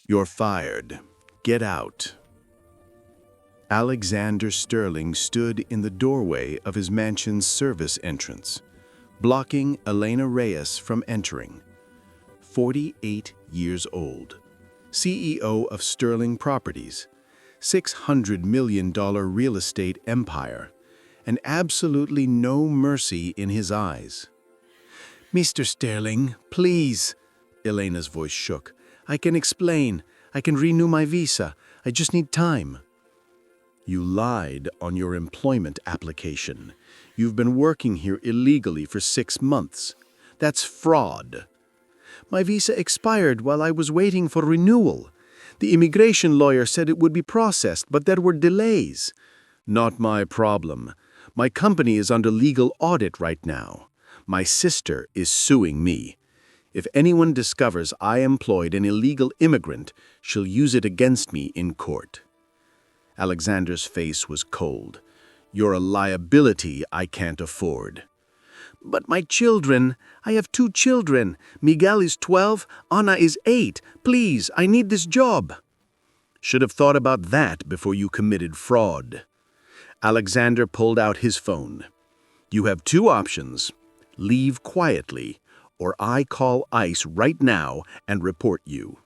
You're fired. Get out. Alexander Sterling stood in the doorway of his mansion's service entrance, blocking Elena Reyes from entering. 48 years old, CEO of Sterling Properties, $600 million real estate empire, and absolutely no mercy in his eyes. "Mr. Sterling, please," Elena's voice shook. "I can explain. I can renew my visa. I just need time." "You lied on your employment application. You've been working here illegally for 6 months. That's fraud." "My visa expired while I was waiting for renewal. The immigration lawyer said it would be processed, but there were delays." "Not my problem. My company is under legal audit right now. My sister is suing me. If anyone discovers I employed an illegal immigrant, she'll use it against me in court." Alexander's face was cold. "You're a liability I can't afford." "But my children, I have 2 children. Miguel is 12, Ana is 8. Please, I need this job." "Should have thought about that before you committed fraud." Alexander pulled out his phone. "You have 2 options. Leave quietly, or I call ICE right now and report you."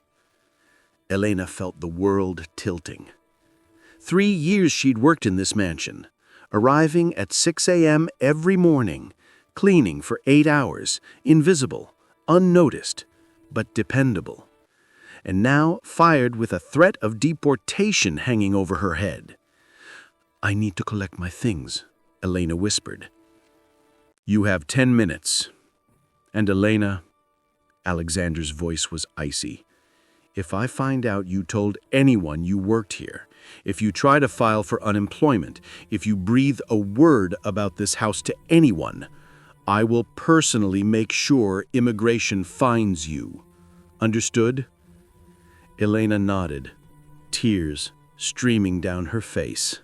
Elena felt the world tilting. 3 years she'd worked in this mansion, arriving at 6 a.m. every morning, cleaning for 8 hours, invisible, unnoticed, but dependable. And now fired with a threat of deportation hanging over her head. "I need to collect my things," Elena whispered. "You have 10 minutes. And Elena," Alexander's voice was icy, "if I find out you told anyone you worked here, if you try to file for unemployment, if you breathe a word about this house to anyone, I will personally make sure immigration finds you. Understood?" Elena nodded, tears streaming down her face.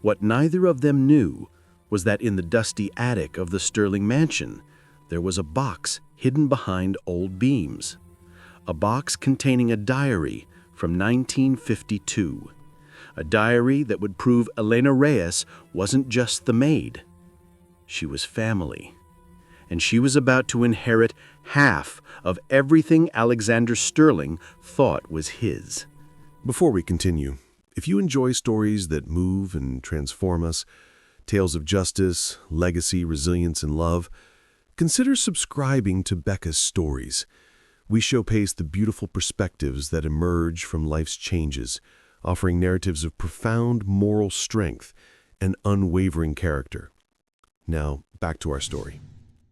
What neither of them knew was that in the dusty attic of the Sterling mansion, there was a box hidden behind old beams. A box containing a diary from 1952. A diary that would prove Elena Reyes wasn't just the maid. She was family. And she was about to inherit half of everything Alexander Sterling thought was his. Before we continue, if you enjoy stories that move and transform us, tales of justice, legacy, resilience, and love, consider subscribing to Becca's Stories. We showcase the beautiful perspectives that emerge from life's changes, offering narratives of profound moral strength and unwavering character. Now, back to our story.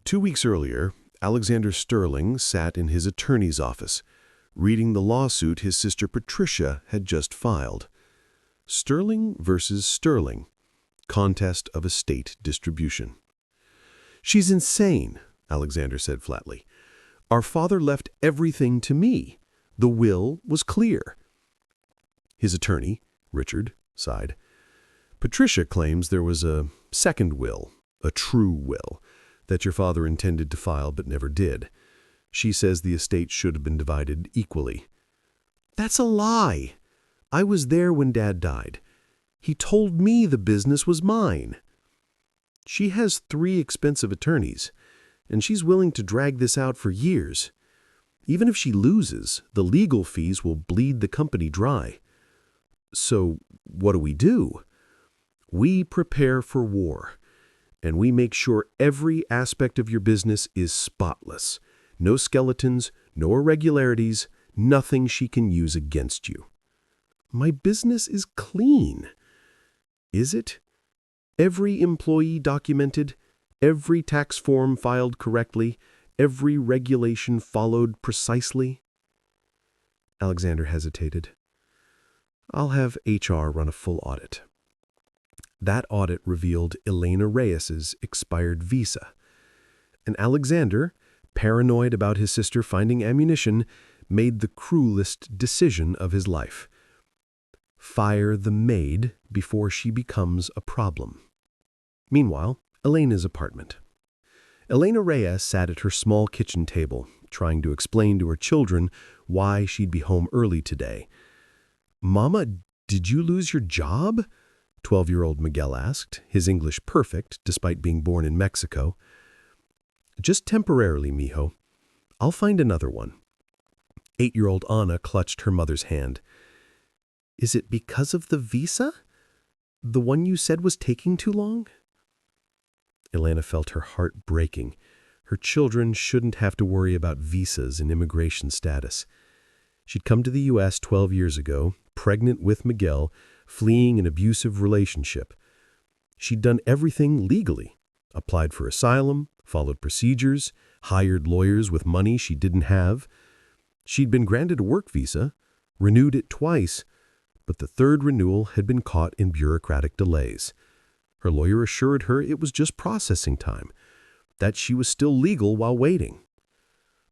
2 weeks earlier, Alexander Sterling sat in his attorney's office, reading the lawsuit his sister Patricia had just filed. Sterling versus Sterling, contest of estate distribution. "She's insane," Alexander said flatly. "Our father left everything to me. The will was clear." His attorney, Richard, sighed. "Patricia claims there was a second will, a true will, that your father intended to file but never did. She says the estate should have been divided equally." "That's a lie. I was there when Dad died. He told me the business was mine." "She has 3 expensive attorneys, and she's willing to drag this out for years. Even if she loses, the legal fees will bleed the company dry. So what do? We prepare for war, and we make sure every aspect of your business is spotless. No skeletons, no irregularities, nothing she can use against you." "My business is clean." "Is it? Every employee documented, every tax form filed correctly, every regulation followed precisely?" Alexander hesitated. "I'll have HR run a full audit." That audit revealed Elena Reyes's expired visa. And Alexander, paranoid about his sister finding ammunition, made the cruelest decision of his life. Fire the maid before she becomes a problem. Meanwhile, Elena's apartment. Elena Reyes sat at her small kitchen table, trying to explain to her children why she'd be home early today. "Mama, did you lose your job?" 12-year-old Miguel asked, his English perfect despite being born in Mexico. "Just temporarily, mijo. I'll find another one." 8-year-old Ana clutched her mother's hand. "Is it because of the visa? The one you said was taking too long?" Elena felt her heart breaking. Her children shouldn't have to worry about visas and immigration status. She'd come to the U.S. 12 years ago, pregnant with Miguel, fleeing an abusive relationship. She'd done everything legally, applied for asylum, followed procedures, hired lawyers with money she didn't have. She'd been granted a work visa, renewed it twice, but the third renewal had been caught in bureaucratic delays. Her lawyer assured her it was just processing time, that she was still legal while waiting.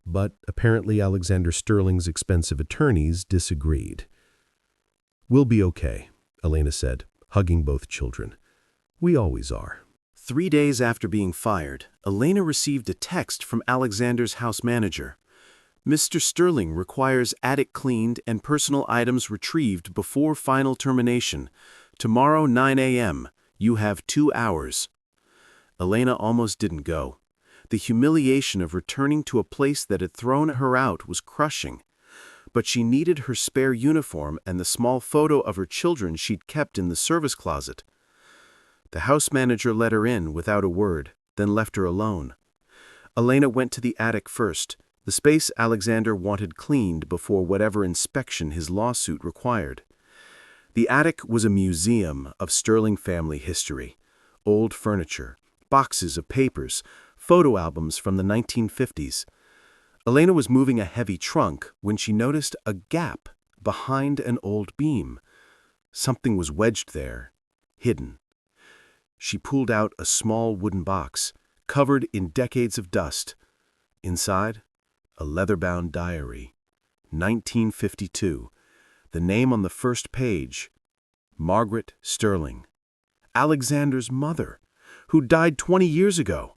But apparently Alexander Sterling's expensive attorneys disagreed. "We'll be okay," Elena said, hugging both children. "We always are." 3 days after being fired, Elena received a text from Alexander's house manager. "Mr. Sterling requires attic cleaned and personal items retrieved before final termination. Tomorrow 9 a.m. You have 2 hours." Elena almost didn't go. The humiliation of returning to a place that had thrown her out was crushing. But she needed her spare uniform and the small photo of her children she'd kept in the service closet. The house manager let her in without a word, then left her alone. Elena went to the attic first, the space Alexander wanted cleaned before whatever inspection his lawsuit required. The attic was a museum of Sterling family history. Old furniture, boxes of papers, photo albums from the 1950s. Elena was moving a heavy trunk when she noticed a gap behind an old beam. Something was wedged there, hidden. She pulled out a small wooden box, covered in decades of dust. Inside, a leather-bound diary. 1952. The name on the first page, Margaret Sterling. Alexander's mother, who died 20 years ago.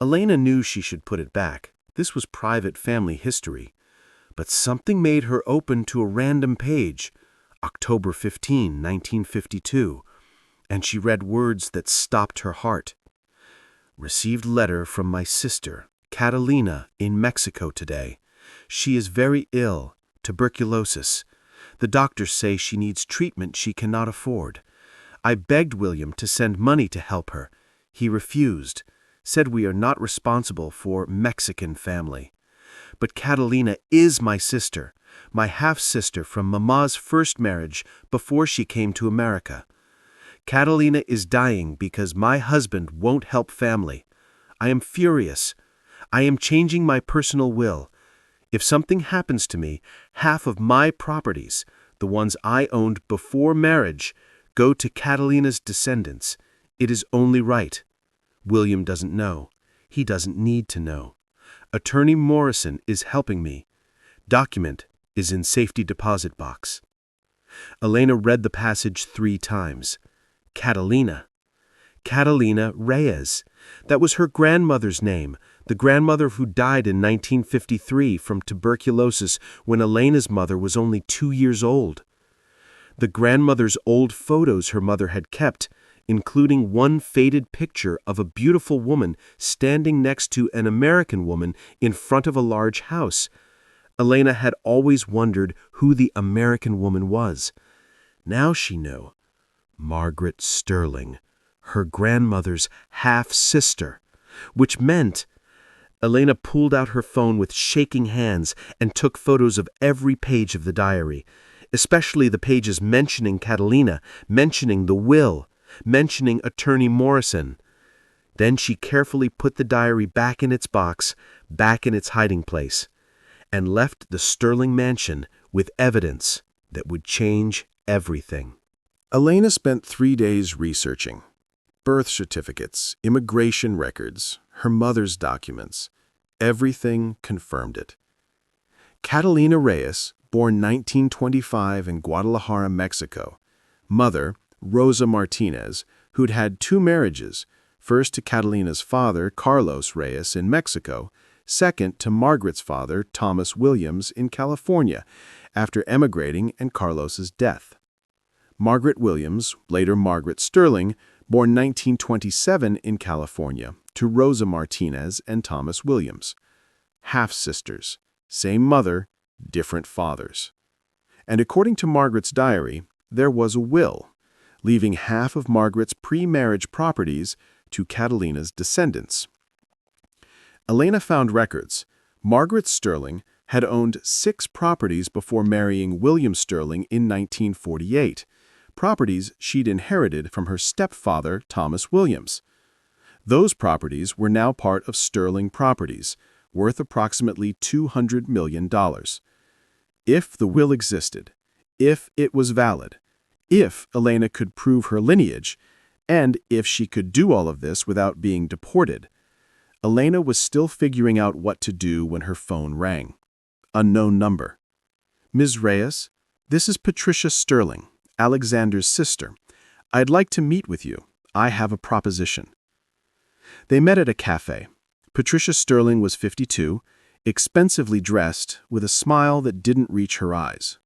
Elena knew she should put it back. This was private family history. But something made her open to a random page, October 15, 1952, and she read words that stopped her heart. "Received letter from my sister, Catalina, in Mexico today. She is very ill, tuberculosis. The doctors say she needs treatment she cannot afford. I begged William to send money to help her. He refused, said we are not responsible for Mexican family. But Catalina is my sister, my half-sister from Mama's first marriage before she came to America. Catalina is dying because my husband won't help family. I am furious. I am changing my personal will. If something happens to me, half of my properties, the ones I owned before marriage, go to Catalina's descendants. It is only right. William doesn't know. He doesn't need to know. Attorney Morrison is helping me. Document is in safety deposit box." Elena read the passage 3 times. Catalina. Catalina Reyes. That was her grandmother's name, the grandmother who died in 1953 from tuberculosis when Elena's mother was only 2 years old. The grandmother's old photos her mother had kept, including one faded picture of a beautiful woman standing next to an American woman in front of a large house. Elena had always wondered who the American woman was. Now she knew. Margaret Sterling, her grandmother's half-sister, which meant... Elena pulled out her phone with shaking hands and took photos of every page of the diary, especially the pages mentioning Catalina, mentioning the will, mentioning Attorney Morrison. Then she carefully put the diary back in its box, back in its hiding place, and left the Sterling mansion with evidence that would change everything. Elena spent 3 days researching. Birth certificates, immigration records, her mother's documents. Everything confirmed it. Catalina Reyes, born 1925 in Guadalajara, Mexico. Mother, Rosa Martinez, who'd had 2 marriages, first to Catalina's father, Carlos Reyes, in Mexico, second to Margaret's father, Thomas Williams, in California, after emigrating and Carlos's death. Margaret Williams, later Margaret Sterling, born 1927 in California, to Rosa Martinez and Thomas Williams. Half-sisters, same mother, different fathers. And according to Margaret's diary, there was a will, leaving half of Margaret's pre-marriage properties to Catalina's descendants. Elena found records. Margaret Sterling had owned 6 properties before marrying William Sterling in 1948, properties she'd inherited from her stepfather, Thomas Williams. Those properties were now part of Sterling Properties, worth approximately $200 million. If the will existed, if it was valid, if Elena could prove her lineage, and if she could do all of this without being deported, Elena was still figuring out what to do when her phone rang. Unknown number. Ms. Reyes, this is Patricia Sterling, Alexander's sister. I'd like to meet with you. I have a proposition. They met at a cafe. Patricia Sterling was 52, expensively dressed, with a smile that didn't reach her eyes.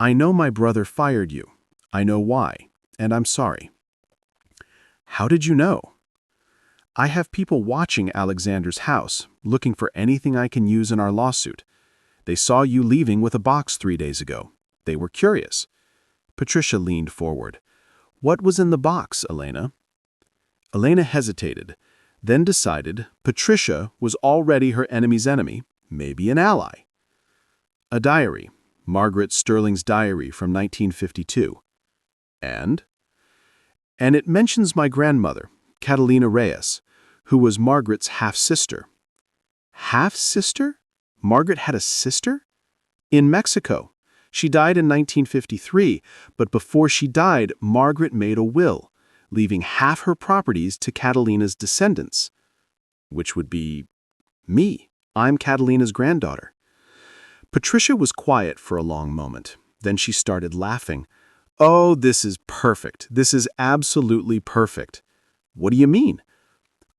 I know my brother fired you. I know why, and I'm sorry. How did you know? I have people watching Alexander's house, looking for anything I can use in our lawsuit. They saw you leaving with a box 3 days ago. They were curious. Patricia leaned forward. What was in the box, Elena? Elena hesitated, then decided Patricia was already her enemy's enemy, maybe an ally. A diary, Margaret Sterling's diary from 1952. And it mentions my grandmother, Catalina Reyes, who was Margaret's half-sister. Half-sister? Margaret had a sister? In Mexico. She died in 1953, but before she died, Margaret made a will, leaving half her properties to Catalina's descendants, which would be me. I'm Catalina's granddaughter. Patricia was quiet for a long moment. Then she started laughing. Oh, this is perfect. This is absolutely perfect. What do you mean?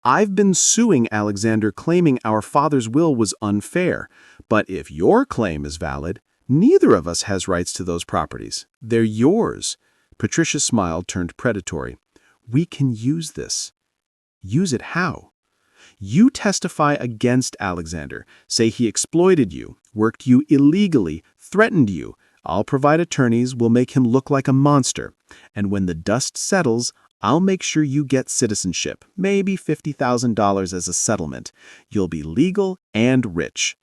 I've been suing Alexander claiming our father's will was unfair, but if your claim is valid, neither of us has rights to those properties. They're yours. Patricia's smile turned predatory. We can use this. Use it how? You testify against Alexander, say he exploited you, worked you illegally, threatened you. I'll provide attorneys, we'll make him look like a monster. And when the dust settles, I'll make sure you get citizenship, maybe $50,000 as a settlement. You'll be legal and rich.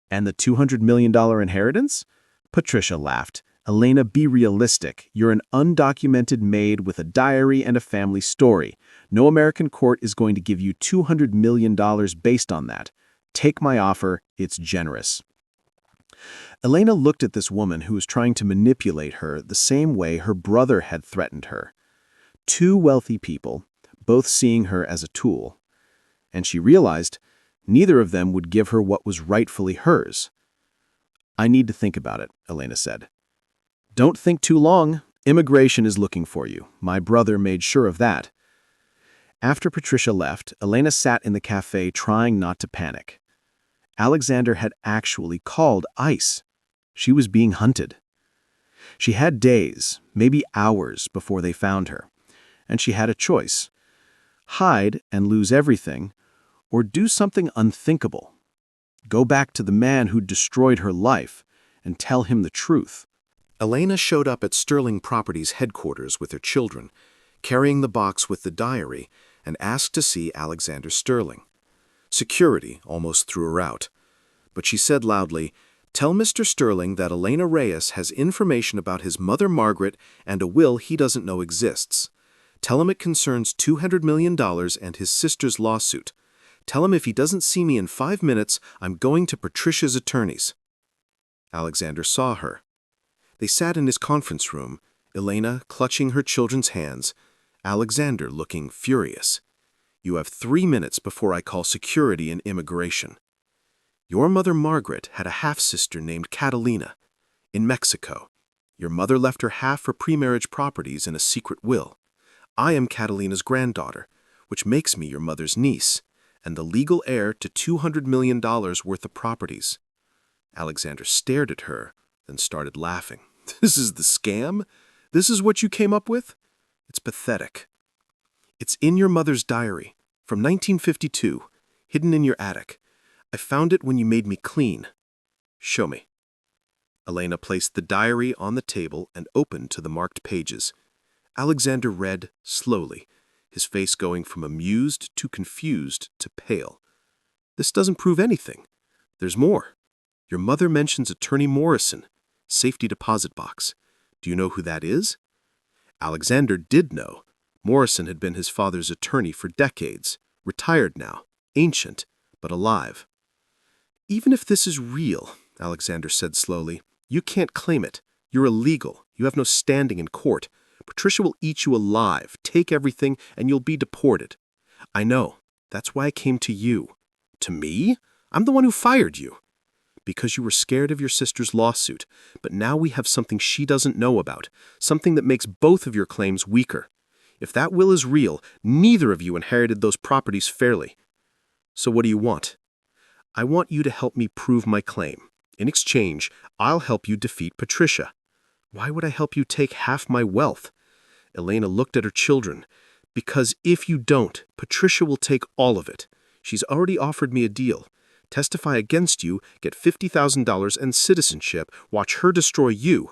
And the $200 million inheritance? Patricia laughed. Elena, be realistic. You're an undocumented maid with a diary and a family story. No American court is going to give you $200 million based on that. Take my offer, it's generous. Elena looked at this woman who was trying to manipulate her the same way her brother had threatened her. 2 wealthy people, both seeing her as a tool. And she realized neither of them would give her what was rightfully hers. I need to think about it, Elena said. Don't think too long. Immigration is looking for you. My brother made sure of that. After Patricia left, Elena sat in the cafe trying not to panic. Alexander had actually called ICE. She was being hunted. She had days, maybe hours, before they found her. And she had a choice. Hide and lose everything, or do something unthinkable. Go back to the man who destroyed her life and tell him the truth. Elena showed up at Sterling Properties headquarters with her children, carrying the box with the diary, and asked to see Alexander Sterling. Security almost threw her out. But she said loudly, "Tell Mr. Sterling that Elena Reyes has information about his mother Margaret and a will he doesn't know exists. Tell him it concerns $200 million and his sister's lawsuit. Tell him if he doesn't see me in 5 minutes, I'm going to Patricia's attorneys." Alexander saw her. They sat in his conference room, Elena clutching her children's hands, Alexander looking furious. "You have 3 minutes before I call security and immigration. Your mother Margaret had a half-sister named Catalina in Mexico. Your mother left her half her pre-marriage properties in a secret will. I am Catalina's granddaughter, which makes me your mother's niece, and the legal heir to $200 million worth of properties. Alexander stared at her, then started laughing. This is the scam? This is what you came up with? It's pathetic. It's in your mother's diary, from 1952, hidden in your attic. I found it when you made me clean. Show me. Elena placed the diary on the table and opened to the marked pages. Alexander read slowly, his face going from amused to confused to pale. This doesn't prove anything. There's more. Your mother mentions Attorney Morrison, safety deposit box. Do you know who that is? Alexander did know. Morrison had been his father's attorney for decades, retired now, ancient, but alive. Even if this is real, Alexander said slowly, you can't claim it. You're illegal. You have no standing in court. Patricia will eat you alive, take everything, and you'll be deported. I know. That's why I came to you. To me? I'm the one who fired you. Because you were scared of your sister's lawsuit, but now we have something she doesn't know about, something that makes both of your claims weaker. If that will is real, neither of you inherited those properties fairly. So what do you want? I want you to help me prove my claim. In exchange, I'll help you defeat Patricia. Why would I help you take half my wealth? Elena looked at her children. Because if you don't, Patricia will take all of it. She's already offered me a deal. Testify against you, get $50,000 and citizenship, watch her destroy you.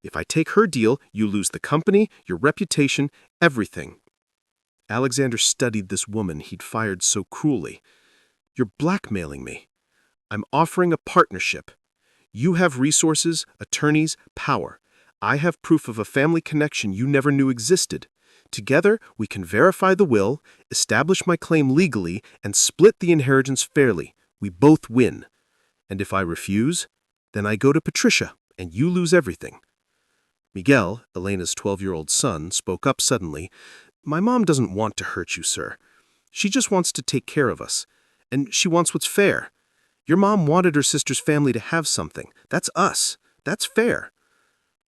If I take her deal, you lose the company, your reputation, everything. Alexander studied this woman he'd fired so cruelly. You're blackmailing me. I'm offering a partnership. You have resources, attorneys, power. I have proof of a family connection you never knew existed. Together, we can verify the will, establish my claim legally, and split the inheritance fairly. We both win. And if I refuse, then I go to Patricia, and you lose everything. Miguel, Elena's 12-year-old son, spoke up suddenly. My mom doesn't want to hurt you, sir. She just wants to take care of us. And she wants what's fair. Your mom wanted her sister's family to have something. That's us. That's fair.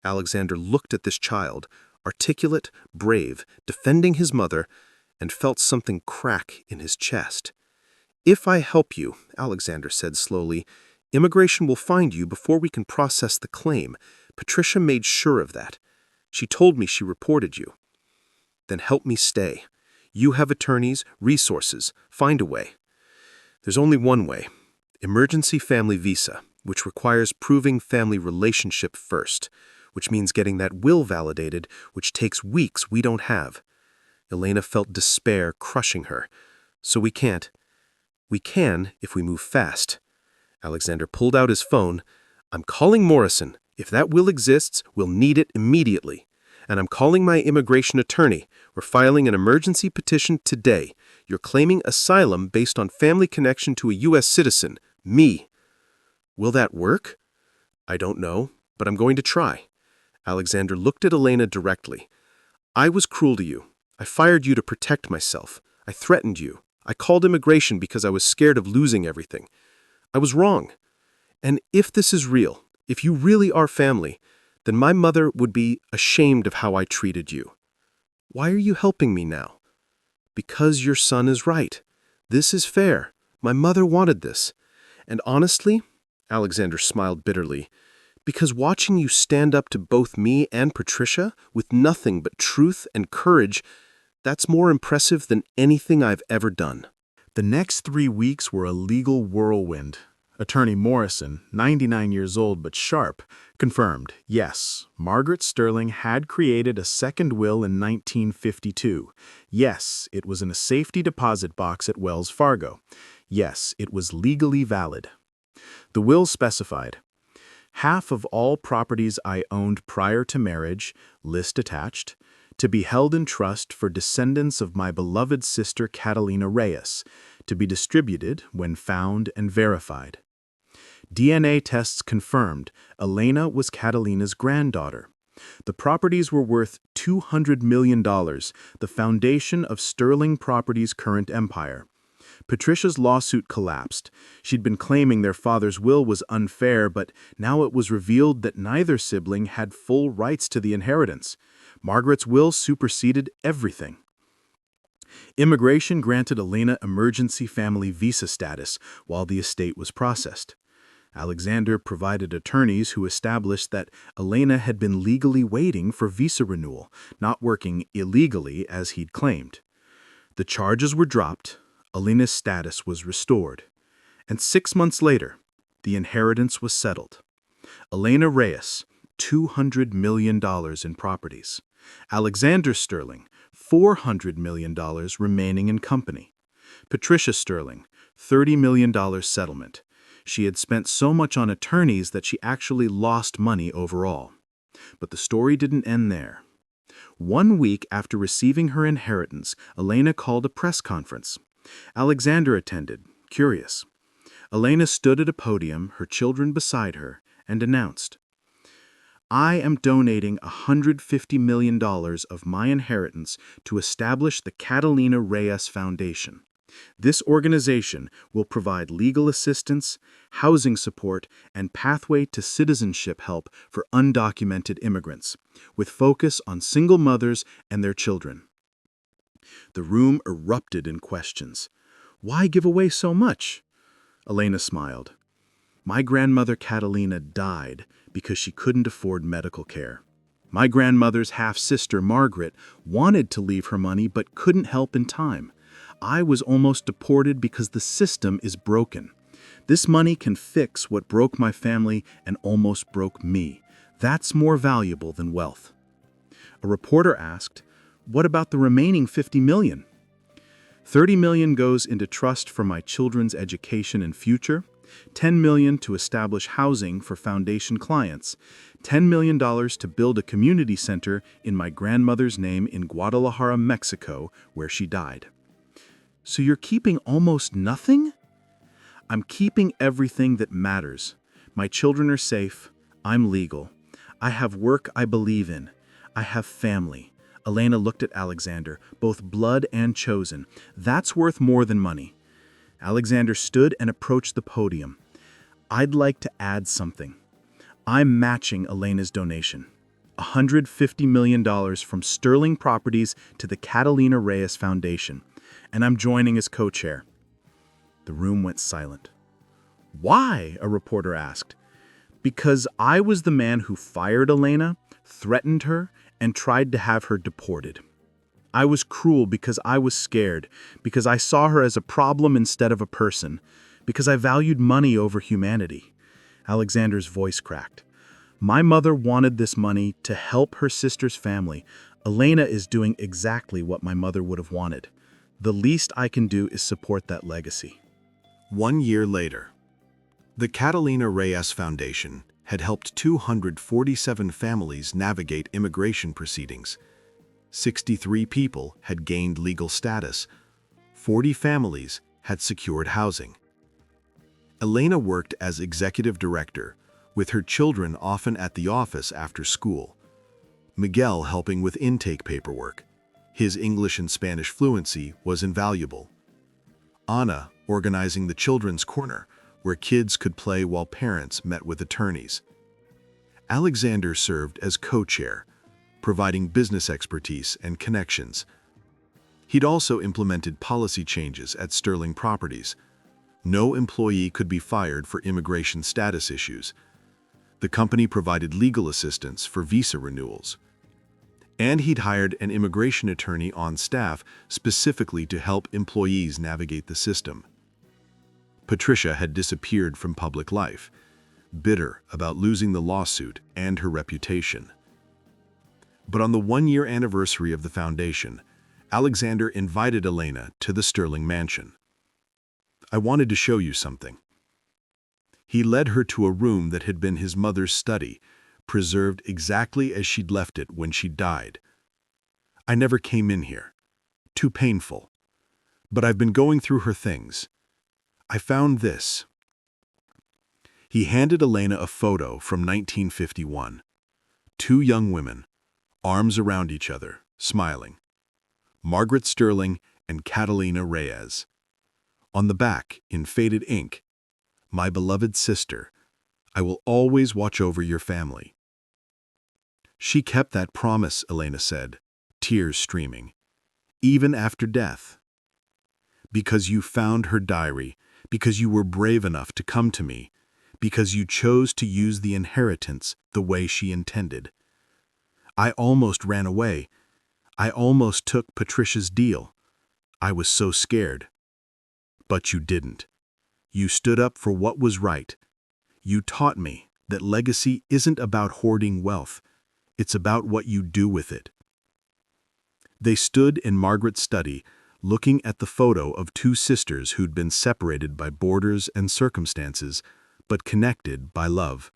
Alexander looked at this child, articulate, brave, defending his mother, and felt something crack in his chest. If I help you, Alexander said slowly, immigration will find you before we can process the claim. Patricia made sure of that. She told me she reported you. Then help me stay. You have attorneys, resources. Find a way. There's only one way. Emergency family visa, which requires proving family relationship first, which means getting that will validated, which takes weeks we don't have. Elena felt despair crushing her. So we can't. We can if we move fast. Alexander pulled out his phone. I'm calling Morrison. If that will exists, we'll need it immediately. And I'm calling my immigration attorney. We're filing an emergency petition today. You're claiming asylum based on family connection to a U.S. citizen, me. Will that work? I don't know, but I'm going to try. Alexander looked at Elena directly. I was cruel to you. I fired you to protect myself. I threatened you. I called immigration because I was scared of losing everything. I was wrong. And if this is real, if you really are family, then my mother would be ashamed of how I treated you. Why are you helping me now? Because your son is right. This is fair. My mother wanted this. And honestly, Alexander smiled bitterly, because watching you stand up to both me and Patricia with nothing but truth and courage, that's more impressive than anything I've ever done. The next 3 weeks were a legal whirlwind. Attorney Morrison, 99 years old but sharp, confirmed, yes, Margaret Sterling had created a second will in 1952. Yes, it was in a safety deposit box at Wells Fargo. Yes, it was legally valid. The will specified, half of all properties I owned prior to marriage, list attached, to be held in trust for descendants of my beloved sister Catalina Reyes, to be distributed when found and verified. DNA tests confirmed Elena was Catalina's granddaughter. The properties were worth $200 million, the foundation of Sterling Properties' current empire. Patricia's lawsuit collapsed. She'd been claiming their father's will was unfair, but now it was revealed that neither sibling had full rights to the inheritance. Margaret's will superseded everything. Immigration granted Elena emergency family visa status while the estate was processed. Alexander provided attorneys who established that Elena had been legally waiting for visa renewal, not working illegally as he'd claimed. The charges were dropped, Elena's status was restored, and 6 months later, the inheritance was settled. Elena Reyes, $200 million in properties. Alexander Sterling, $400 million remaining in company. Patricia Sterling, $30 million settlement. She had spent so much on attorneys that she actually lost money overall. But the story didn't end there. 1 week after receiving her inheritance, Elena called a press conference. Alexander attended, curious. Elena stood at a podium, her children beside her, and announced, "I am donating $150 million of my inheritance to establish the Catalina Reyes Foundation. This organization will provide legal assistance, housing support, and pathway to citizenship help for undocumented immigrants, with focus on single mothers and their children." The room erupted in questions. Why give away so much? Elena smiled. My grandmother Catalina died because she couldn't afford medical care. My grandmother's half-sister Margaret wanted to leave her money but couldn't help in time. I was almost deported because the system is broken. This money can fix what broke my family and almost broke me. That's more valuable than wealth. A reporter asked, "What about the remaining $50 million? $30 million goes into trust for my children's education and future, $10 million to establish housing for foundation clients, $10 million to build a community center in my grandmother's name in Guadalajara, Mexico, where she died." So you're keeping almost nothing? I'm keeping everything that matters. My children are safe. I'm legal. I have work I believe in. I have family. Elena looked at Alexander, both blood and chosen. That's worth more than money. Alexander stood and approached the podium. I'd like to add something. I'm matching Elena's donation. $150 million from Sterling Properties to the Catalina Reyes Foundation, and I'm joining as co-chair. The room went silent. Why? A reporter asked. Because I was the man who fired Elena, threatened her, and tried to have her deported. I was cruel because I was scared, because I saw her as a problem instead of a person, because I valued money over humanity. Alexander's voice cracked. My mother wanted this money to help her sister's family. Elena is doing exactly what my mother would have wanted. The least I can do is support that legacy. 1 year later, the Catalina Reyes Foundation had helped 247 families navigate immigration proceedings. 63 people had gained legal status. 40 families had secured housing. Elena worked as executive director, with her children often at the office after school. Miguel helping with intake paperwork. His English and Spanish fluency was invaluable. Ana organizing the children's corner, where kids could play while parents met with attorneys. Alexander served as co-chair, providing business expertise and connections. He'd also implemented policy changes at Sterling Properties. No employee could be fired for immigration status issues. The company provided legal assistance for visa renewals. And he'd hired an immigration attorney on staff specifically to help employees navigate the system. Patricia had disappeared from public life, bitter about losing the lawsuit and her reputation. But on the 1-year anniversary of the foundation, Alexander invited Elena to the Sterling mansion. I wanted to show you something. He led her to a room that had been his mother's study, preserved exactly as she'd left it when she died. I never came in here. Too painful. But I've been going through her things. I found this. He handed Elena a photo from 1951. 2 young women, arms around each other, smiling. Margaret Sterling and Catalina Reyes. On the back, in faded ink, "My beloved sister, I will always watch over your family." She kept that promise, Elena said, tears streaming. even after death. Because you found her diary, because you were brave enough to come to me, because you chose to use the inheritance the way she intended. I almost ran away. I almost took Patricia's deal. I was so scared. But you didn't. You stood up for what was right. You taught me that legacy isn't about hoarding wealth. It's about what you do with it. They stood in Margaret's study, looking at the photo of two sisters who'd been separated by borders and circumstances, but connected by love.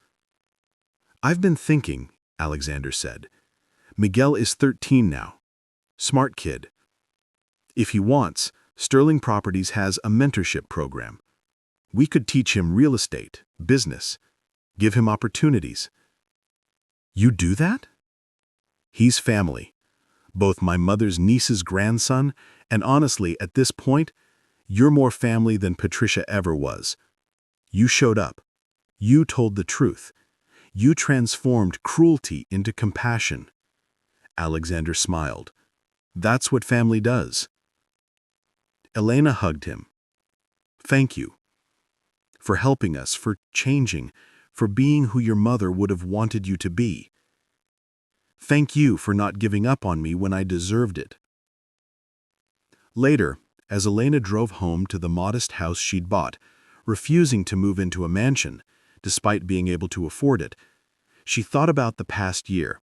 "I've been thinking," Alexander said. "Miguel is 13 now. Smart kid. If he wants, Sterling Properties has a mentorship program. We could teach him real estate, business, give him opportunities." "You do that?" "He's family. Both my mother's niece's grandson, and honestly, at this point, you're more family than Patricia ever was. You showed up. You told the truth. You transformed cruelty into compassion." Alexander smiled. "That's what family does." Elena hugged him. "Thank you. For helping us, for changing, for being who your mother would have wanted you to be. Thank you for not giving up on me when I deserved it." Later, as Elena drove home to the modest house she'd bought, refusing to move into a mansion, despite being able to afford it, she thought about the past year.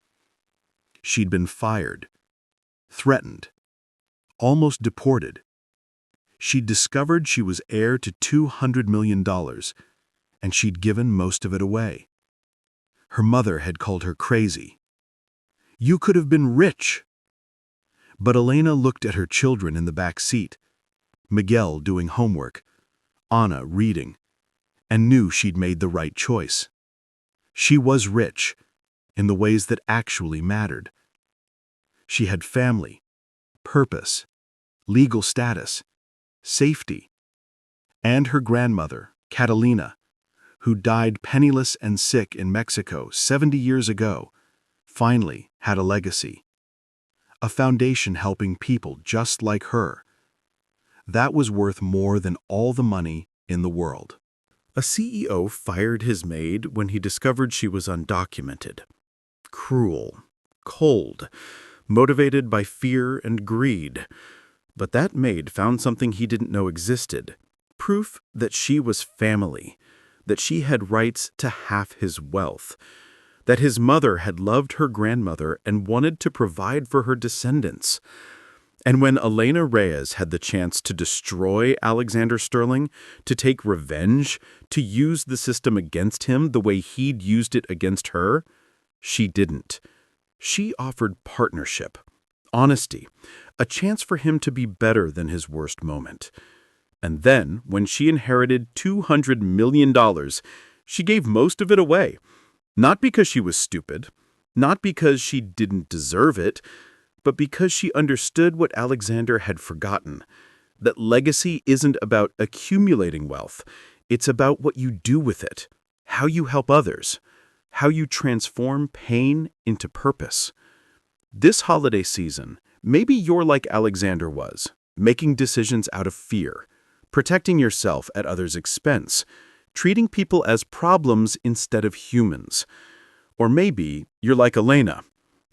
She'd been fired, threatened, almost deported. She'd discovered she was heir to $200 million, and she'd given most of it away. Her mother had called her crazy. "You could have been rich." But Elena looked at her children in the back seat, Miguel doing homework, Anna reading, and knew she'd made the right choice. She was rich, in the ways that actually mattered. She had family, purpose, legal status, safety, and her grandmother, Catalina, who died penniless and sick in Mexico 70 years ago, finally had a legacy. A foundation helping people just like her. That was worth more than all the money in the world. A CEO fired his maid when he discovered she was undocumented. Cruel, cold, motivated by fear and greed. But that maid found something he didn't know existed. Proof that she was family, that she had rights to half his wealth, that his mother had loved her grandmother and wanted to provide for her descendants. And when Elena Reyes had the chance to destroy Alexander Sterling, to take revenge, to use the system against him the way he'd used it against her, she didn't. She offered partnership, honesty, a chance for him to be better than his worst moment. And then, when she inherited $200 million, she gave most of it away. Not because she was stupid, not because she didn't deserve it, but because she understood what Alexander had forgotten, that legacy isn't about accumulating wealth. It's about what you do with it, how you help others, how you transform pain into purpose. This holiday season, maybe you're like Alexander was, making decisions out of fear, protecting yourself at others' expense, treating people as problems instead of humans. Or maybe you're like Elena,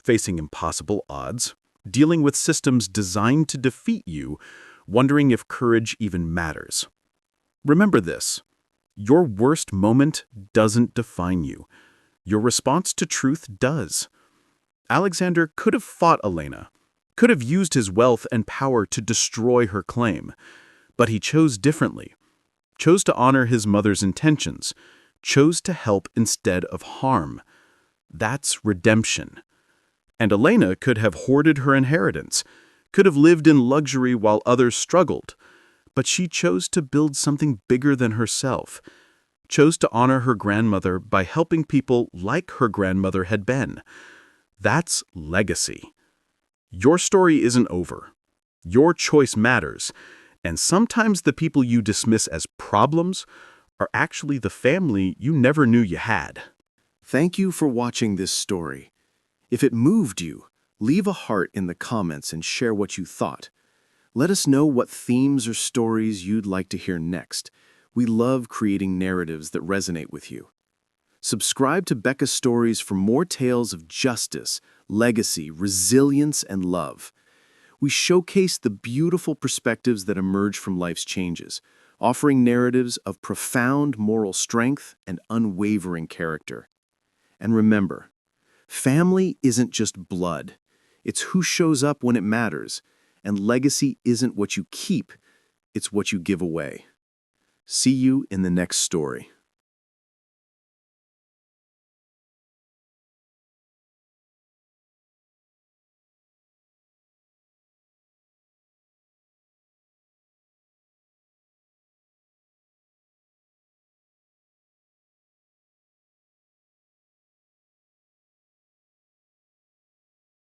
facing impossible odds, dealing with systems designed to defeat you, wondering if courage even matters. Remember this: your worst moment doesn't define you. Your response to truth does. Alexander could have fought Elena, could have used his wealth and power to destroy her claim, but he chose differently. Chose to honor his mother's intentions, chose to help instead of harm. That's redemption. And Elena could have hoarded her inheritance, could have lived in luxury while others struggled, but she chose to build something bigger than herself, chose to honor her grandmother by helping people like her grandmother had been. That's legacy. Your story isn't over. Your choice matters. And sometimes the people you dismiss as problems are actually the family you never knew you had. Thank you for watching this story. If it moved you, Leave a heart in the comments and share what you thought. Let us know what themes or stories you'd like to hear next. We love creating narratives that resonate with you. Subscribe to Becca Stories for more tales of justice, legacy, resilience, and love. We showcase the beautiful perspectives that emerge from life's changes, offering narratives of profound moral strength and unwavering character. And remember, family isn't just blood. It's who shows up when it matters, and legacy isn't what you keep, it's what you give away. See you in the next story.